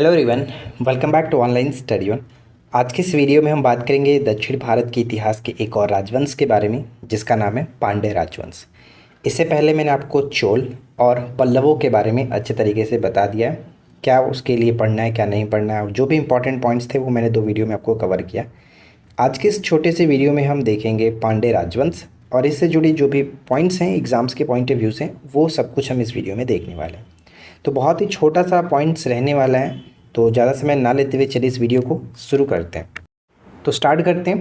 Hello everyone, welcome back to online study on. आज की इस वीडियो में हम बात करेंगे दक्षिण भारत के इतिहास के एक और राजवंश के बारे में जिसका नाम है पांड्य राजवंश। इससे पहले मैंने आपको चोल और पल्लवों के बारे में अच्छे तरीके से बता दिया है, क्या उसके लिए पढ़ना है क्या नहीं पढ़ना है, और जो भी इंपॉर्टेंट पॉइंट्स थे वो मैंने 2 वीडियो में आपको कवर किया। आज के इस छोटे से वीडियो में हम देखेंगे पांड्य राजवंश और इससे जुड़ी जो भी पॉइंट्स हैं एग्ज़ाम्स के पॉइंट ऑफ व्यू से, वो सब कुछ हम इस वीडियो में देखने वाले हैं। तो बहुत ही छोटा सा पॉइंट्स रहने वाला है, तो ज़्यादा समय ना लेते हुए चलिए इस वीडियो को शुरू करते हैं। तो स्टार्ट करते हैं।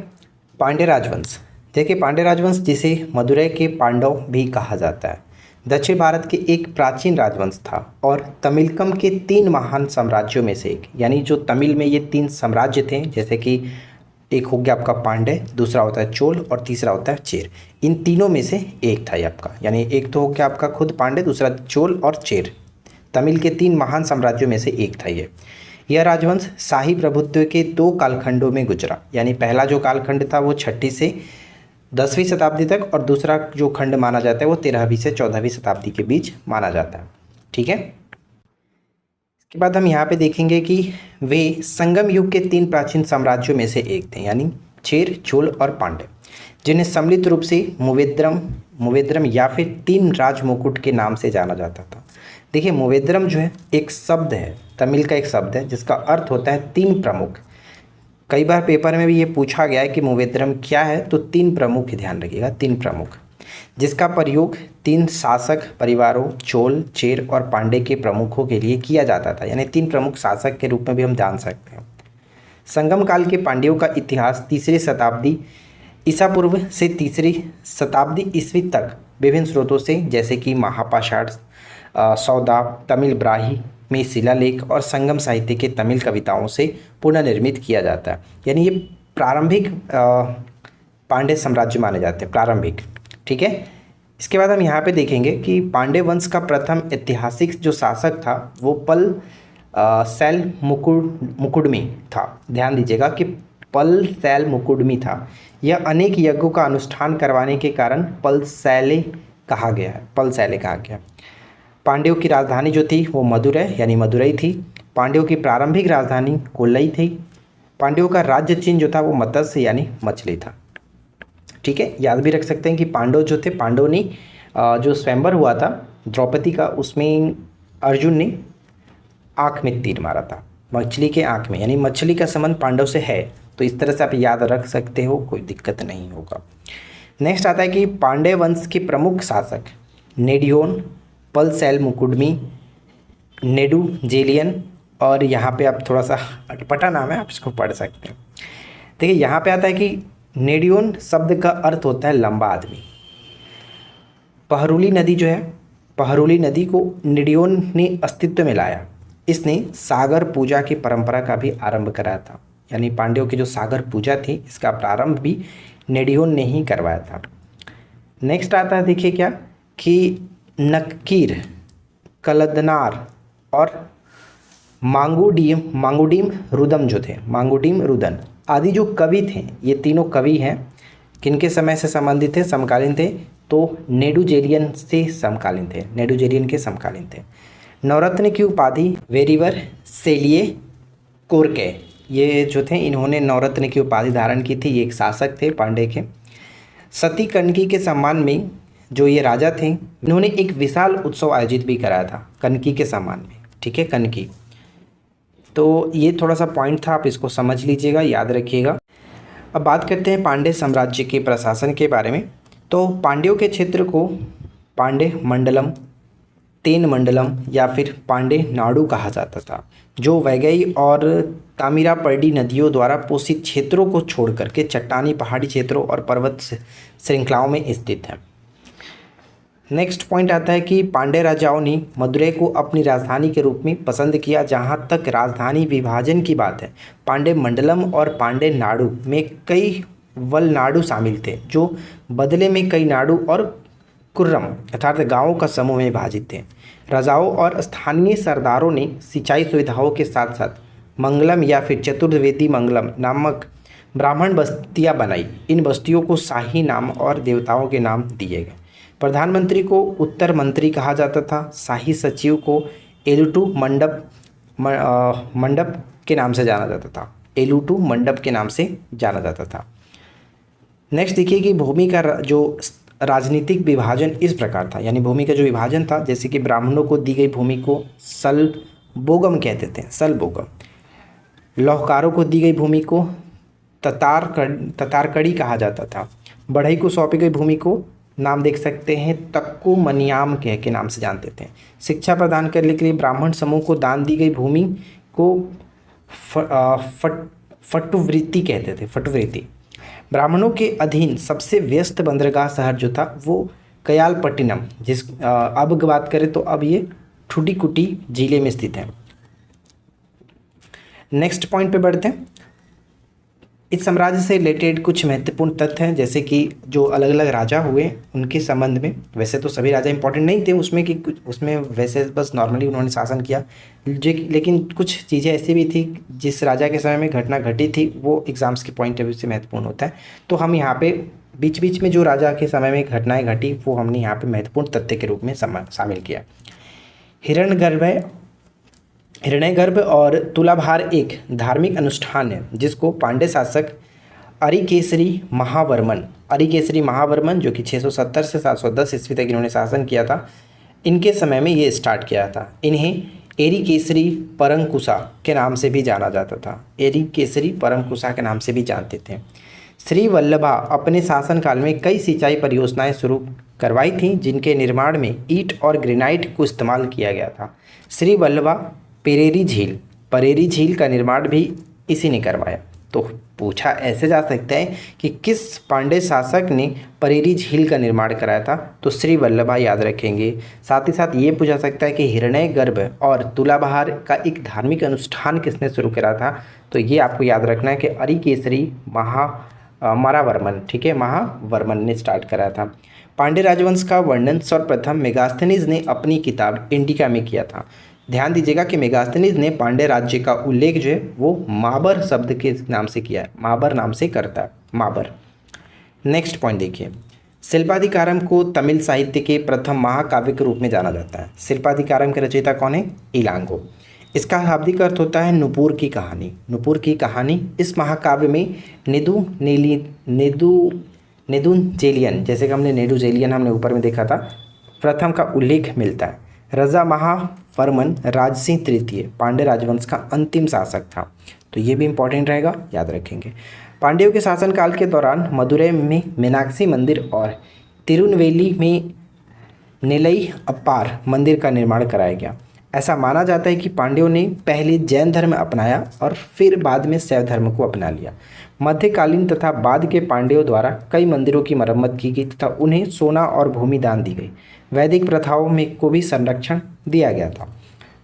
पांड्य राजवंश। देखिए, पांड्य राजवंश जिसे मदुरै के पांडव भी कहा जाता है, दक्षिण भारत के एक प्राचीन राजवंश था और तमिलकम के 3 महान साम्राज्यों में से एक, यानी जो तमिल में ये 3 साम्राज्य थे, जैसे कि एक हो गया आपका पांड्य, दूसरा होता है चोल और तीसरा होता है चेर। इन तीनों में से एक था ये आपका, यानी एक तो हो गया आपका खुद पांड्य, दूसरा चोल और चेर। तमिल के 3 महान साम्राज्यों में से एक था ये। यह राजवंश शाही प्रभुत्व के 2 कालखंडों में गुजरा, यानी पहला जो कालखंड था वो 6वीं से 10वीं शताब्दी तक, और दूसरा जो खंड माना जाता है वो 13वीं से 14वीं शताब्दी के बीच माना जाता है। ठीक है। इसके बाद हम यहाँ पे देखेंगे कि वे संगम युग के 3 प्राचीन साम्राज्यों में से एक थे, यानी चेर, चोल और पांड्य, जिन्हें सम्मिलित रूप से मुवेद्रम या फिर 3 राजमुकुट के नाम से जाना जाता था। देखिए, मुवेद्रम जो है एक शब्द है, तमिल का एक शब्द है जिसका अर्थ होता है 3 प्रमुख। कई बार पेपर में भी ये पूछा गया है कि मुवेद्रम क्या है, तो 3 प्रमुख, ध्यान रखिएगा, 3 प्रमुख, जिसका प्रयोग 3 शासक परिवारों चोल, चेर और पांड्य के प्रमुखों के लिए किया जाता था, यानी 3 प्रमुख शासक के रूप में भी हम जान सकते हैं। संगम काल के पांड्यों का इतिहास 3री शताब्दी ईसा पूर्व से 3री शताब्दी ईस्वी तक विभिन्न स्रोतों से, जैसे कि महापाषाण, सौदा, तमिल ब्राही में शिलालेख और संगम साहित्य के तमिल कविताओं से पुनर्निर्मित किया जाता है, यानी ये प्रारंभिक पांड्य साम्राज्य माने जाते हैं, प्रारंभिक। ठीक है। इसके बाद हम यहाँ पे देखेंगे कि पांड्य वंश का प्रथम ऐतिहासिक जो शासक था वो पल सैल मुकुडमी था। ध्यान दीजिएगा कि पल सैल मुकुडमी था। यह अनेक यज्ञों का अनुष्ठान करवाने के कारण पलसैले कहा गया है, पलसैले कहा गया। पांड्यों की राजधानी जो थी वो मदुरै यानी मदुरई थी। पांड्यों की प्रारंभिक राजधानी कोल्लई थी। पांड्यों का राज्य चिन्ह जो था वो मत्स्य यानी मछली था। ठीक है। याद भी रख सकते हैं कि पांडव जो थे, पांडव ने जो स्वयंवर हुआ था द्रौपदी का, उसमें अर्जुन ने आँख में तीर मारा था, मछली के आँख में, यानी मछली का संबंध पांडव से है। तो इस तरह से आप याद रख सकते हो, कोई दिक्कत नहीं होगा। नेक्स्ट आता है कि पांड्य वंश के प्रमुख शासक नेडियोन, पलसैल मुकुडमी, नेडुजेलियन, और यहाँ पे आप थोड़ा सा अटपटा नाम है, आप इसको पढ़ सकते हैं। देखिए, यहाँ पे आता है कि नेडियोन शब्द का अर्थ होता है लंबा आदमी। पहरुली नदी जो है, पहरुली नदी को नेडियोन ने अस्तित्व में लाया। इसने सागर पूजा की परंपरा का भी आरंभ कराया था, यानी पांड्यों की जो सागर पूजा थी इसका प्रारंभ भी नेडियोन ने ही करवाया था। नेक्स्ट आता है, देखिए क्या, कि नक्कीर, कलदनार और मांगुडीम रुदन जो थे, मांगुडीम रुदन आदि जो कवि थे, ये तीनों कवि हैं, किनके समय से संबंधित थे, समकालीन थे, तो नेडुजेलियन से समकालीन थे, नेडुजेलियन के समकालीन थे। नवरत्न की उपाधि वेरिवर सेलिए कोरके, ये जो थे इन्होंने नवरत्न की उपाधि धारण की थी। ये एक शासक थे पांड्य के। सती कनकी के सम्मान में जो ये राजा थे, इन्होंने एक विशाल उत्सव आयोजित भी कराया था कनकी के सम्मान में। ठीक है, कनकी। तो ये थोड़ा सा पॉइंट था, आप इसको समझ लीजिएगा, याद रखिएगा। अब बात करते हैं पांड्य साम्राज्य के प्रशासन के बारे में। तो पांड्यों के क्षेत्र को पांड्य मंडलम, तेन मंडलम या फिर पांड्य नाडु कहा जाता था, जो वैगई और तामिरापर्डी नदियों द्वारा पोषित क्षेत्रों को छोड़ करके चट्टानी पहाड़ी क्षेत्रों और पर्वत श्रृंखलाओं में स्थित है। नेक्स्ट पॉइंट आता है कि पांड्य राजाओं ने मदुरै को अपनी राजधानी के रूप में पसंद किया। जहां तक राजधानी विभाजन की बात है, पांड्य मंडलम और पांड्य नाडु में कई वलनाडु शामिल थे, जो बदले में कई नाडु और कुर्रम अर्थात गांवों का समूह में विभाजित थे। राजाओं और स्थानीय सरदारों ने सिंचाई सुविधाओं के साथ साथ मंगलम या फिर चतुर्वेदी मंगलम नामक ब्राह्मण बस्तियां बनाई। इन बस्तियों को शाही नाम और देवताओं के नाम दिए गए। प्रधानमंत्री को उत्तर मंत्री कहा जाता था। शाही सचिव को एलुटू मंडप के नाम से जाना जाता था। एलूटू मंडप के नाम से जाना जाता था। नेक्स्ट देखिए कि भूमि का जो राजनीतिक विभाजन इस प्रकार था, यानी भूमि का जो विभाजन था, जैसे कि ब्राह्मणों को दी गई भूमि को सलबोगम कहते थे, सलबोगम। लौहकारों को दी गई भूमि को ततारकड़ी कहा जाता था। बढ़ई को सौंपी गई भूमि को नाम देख सकते हैं तक्कू मनियाम के नाम से जानते थे। शिक्षा प्रदान करने के लिए ब्राह्मण समूह को दान दी गई भूमि को फटुवृत्ति कहते थे, फटुवृत्ति। ब्राह्मणों के अधीन सबसे व्यस्त बंदरगाह शहर जो था वो कयालपट्टिनम, अब बात करें तो अब ये ठुडिकुटी जिले में स्थित है। नेक्स्ट पॉइंट पे बढ़ते हैं। इस साम्राज्य से रिलेटेड कुछ महत्वपूर्ण तथ्य हैं, जैसे कि जो अलग अलग राजा हुए उनके संबंध में। वैसे तो सभी राजा इंपॉर्टेंट नहीं थे उसमें कि उसमें वैसे बस नॉर्मली उन्होंने शासन किया, लेकिन कुछ चीज़ें ऐसी भी थी जिस राजा के समय में घटना घटी थी वो एग्जाम्स के पॉइंट ऑफ व्यू से महत्वपूर्ण होता है। तो हम यहाँ पे बीच बीच में जो राजा के समय में घटनाएँ घटी वो हमने यहाँ पर महत्वपूर्ण तथ्य के रूप में शामिल किया। हिरण्यगर्भ और तुलाभार एक धार्मिक अनुष्ठान है जिसको पांड्य शासक अरिकेसरी महावर्मन जो कि 670 से 710 ईस्वी तक इन्होंने शासन किया था, इनके समय में ये स्टार्ट किया था। इन्हें एरिकेसरी परंकुशा के नाम से भी जाना जाता था, एरिकेसरी परंकुशा के नाम से भी जानते थे। श्री वल्लभा अपने शासनकाल में कई सिंचाई परियोजनाएं शुरू करवाई थीं जिनके निर्माण में ईंट और ग्रेनाइट को इस्तेमाल किया गया था। श्री वल्लभा परेरी झील का निर्माण भी इसी ने करवाया। तो पूछा ऐसे जा सकता है कि किस पांड्य शासक ने परेरी झील का निर्माण कराया था, तो श्री वल्लभा याद रखेंगे। साथ ही साथ ये पूछा सकता है कि हिरण्यगर्भ और तुलाभार का एक धार्मिक अनुष्ठान किसने शुरू करा था, तो ये आपको याद रखना है कि अरिकेसरी मारावर्मन, ठीक है, महावर्मन ने स्टार्ट कराया था। पांड्य राजवंश का वर्णन सर्वप्रथम मेगास्थनीज ने अपनी किताब इंडिका में किया था। ध्यान दीजिएगा कि मेगास्थनीज ने पांड्य राज्य का उल्लेख जो है वो माबर शब्द के नाम से किया है, माबर नाम से करता है, माबर। नेक्स्ट पॉइंट देखिए, शिल्पाधिकारम को तमिल साहित्य के प्रथम महाकाव्य के रूप में जाना जाता है। शिल्पाधिकारम के रचयिता कौन है? इलांगो। इसका शाब्दिक अर्थ होता है नुपुर की कहानी। नुपुर की कहानी इस महाकाव्य में नेदुंजेलियन, जैसे कि हमने नेदुंजेलियन हमने ऊपर में देखा था, प्रथम का उल्लेख मिलता है। रजा महावर्मन राजसिंह तृतीय पांड्य राजवंश का अंतिम शासक था, तो ये भी इंपॉर्टेंट रहेगा, याद रखेंगे। पांड्यों के शासनकाल के दौरान मदुरै में मीनाक्षी मंदिर और तिरुनेलवेली में नेलई अप्पार मंदिर का निर्माण कराया गया। ऐसा माना जाता है कि पांड्यों ने पहले जैन धर्म अपनाया और फिर बाद में शैव धर्म को अपना लिया। मध्यकालीन तथा बाद के पांड्यों द्वारा कई मंदिरों की मरम्मत की गई तथा उन्हें सोना और भूमि दान दी गई। वैदिक प्रथाओं में को भी संरक्षण दिया गया था।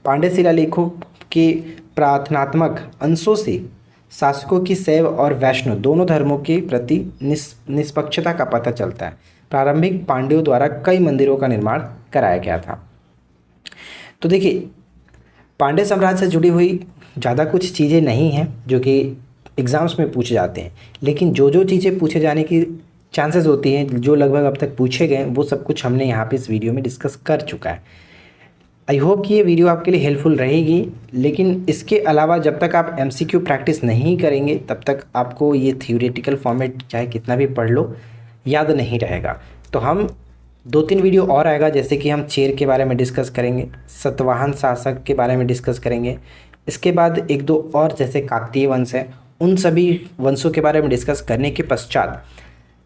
पांड्य शिलालेखों के प्रार्थनात्मक अंशों से शासकों की शैव और वैष्णव दोनों धर्मों के प्रति निष्पक्षता का पता चलता है। प्रारंभिक पांड्यों द्वारा कई मंदिरों का निर्माण कराया गया था। तो देखिए, पांड्य साम्राज्य से जुड़ी हुई ज़्यादा कुछ चीज़ें नहीं हैं जो कि एग्ज़ाम्स में पूछे जाते हैं, लेकिन जो चीज़ें पूछे जाने की चांसेस होती हैं, जो लगभग अब तक पूछे गए, वो सब कुछ हमने यहाँ पे इस वीडियो में डिस्कस कर चुका है। आई होप कि ये वीडियो आपके लिए हेल्पफुल रहेगी, लेकिन इसके अलावा जब तक आप MCQ प्रैक्टिस नहीं करेंगे तब तक आपको ये थियोरेटिकल फॉर्मेट चाहे कितना भी पढ़ लो याद नहीं रहेगा। तो हम 2-3 वीडियो और आएगा, जैसे कि हम चेर के बारे में डिस्कस करेंगे, सतवाहन शासक के बारे में डिस्कस करेंगे। इसके बाद 1-2 और जैसे काकतीय वंश है, उन सभी वंशों के बारे में डिस्कस करने के पश्चात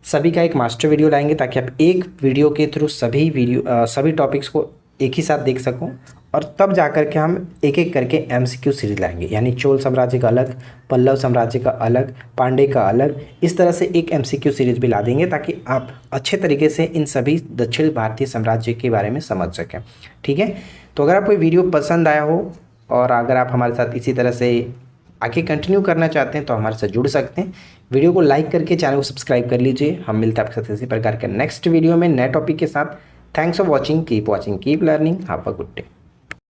सभी का एक मास्टर वीडियो लाएंगे, ताकि आप एक वीडियो के थ्रू सभी टॉपिक्स को एक ही साथ देख सकूं, और तब जाकर के हम एक एक करके MCQ सीरीज लाएंगे। यानी चोल साम्राज्य का अलग, पल्लव साम्राज्य का अलग, पांडे का अलग, इस तरह से एक MCQ सीरीज भी ला देंगे ताकि आप अच्छे तरीके से इन सभी दक्षिण भारतीय साम्राज्य के बारे में समझ सकें। ठीक है, तो अगर आपको वीडियो पसंद आया हो और अगर आप हमारे साथ इसी तरह से आगे कंटिन्यू करना चाहते हैं तो हमारे साथ जुड़ सकते हैं। वीडियो को लाइक करके चैनल को सब्सक्राइब कर लीजिए। हम मिलते हैं आपके साथ इसी प्रकार के नेक्स्ट वीडियो में नए टॉपिक के साथ। Thanks for watching, keep learning, have a good day.